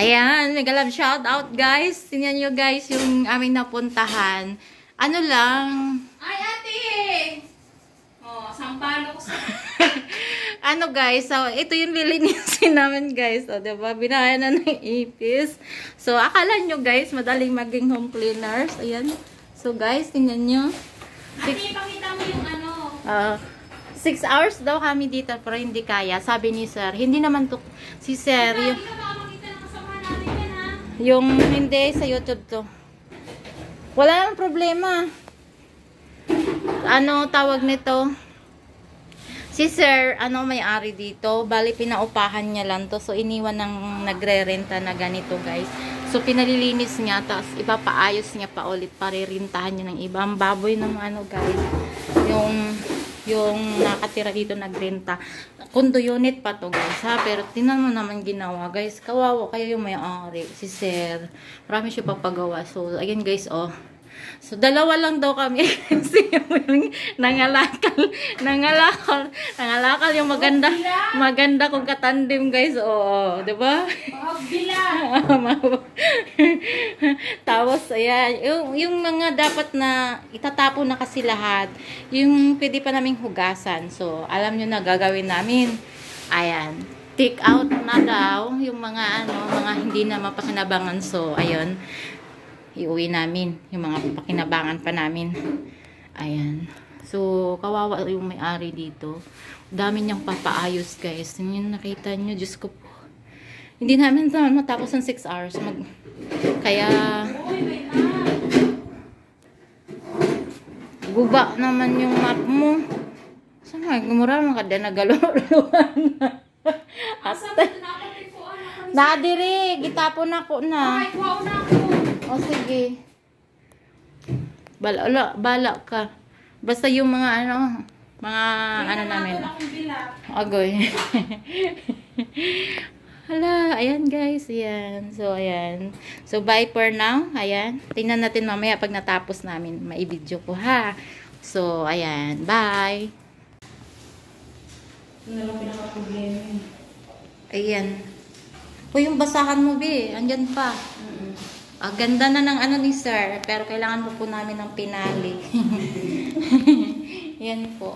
Ayan, mega love shout out guys. Tingnan nyo guys yung aming napuntahan. Ano lang. Ay, ate! Oh, sampalok sa... Ano guys, so ito yung lilinisin namin guys. O, diba? Binayan na ng ipis. So, akala nyo guys, madaling maging home cleaners. Ayan. So guys, tingnan nyo. Ate, pakita mo yung ano. 6 hours daw kami dito pero hindi kaya. Sabi ni sir, hindi naman to si sir. Hindi ka baka makita ng kasama natin yan ha. Yung hindi sa YouTube to. Wala namang problema. Ano tawag nito? Si sir, ano may-ari dito. Bali pinaupahan niya lang to. So iniwan ng nagre-renta na ganito guys. So pinalilinis niya tapos ipapaayos niya pa ulit. Paririntahan niya ng iba. Ang baboy ng ano guys. Yung nakatira dito nagrenta. Condo unit pa to guys ha. Pero tinan mo naman ginawa guys. Kawawa kaya yung may-ari. Si sir. Marami siya papagawa. So again guys oh. So dalawa lang daw kami. Kasi yung nangalakal yung maganda kong katandim guys. Oo, 'di ba? Tapos ayan, yung mga dapat na itatapon na kasi lahat, yung pwede pa naming hugasan. So alam niyo na gagawin namin. Ayan, take out na daw yung mga mga hindi na mapakinabangan. So ayun, iuwi namin yung mga pakinabangan pa namin. Ayan. So, kawawa yung may-ari dito. Dami niyang papaayos, guys. Yung nakita niyo, Diyos ko po. Hindi namin matapos ng 6 hours. Kaya, guba naman yung map mo. Saan gumura mo kada nagalo-luan na. Nadiri, gitapon ako na. Ay, wow na ako. O sige. Bala ka. Basta yung mga namin. Agoy. Hala, ayan guys, ayan. So, ayan. So, bye for now. Ayan. Tingnan natin mamaya pag natapos namin. Maibidyo ko ha. So, ayan. Bye. Ayan. O, yung basahan mo, be. Andyan pa. Ganda na ng ano ni sir, pero kailangan mo po namin ng pinali. Yan po.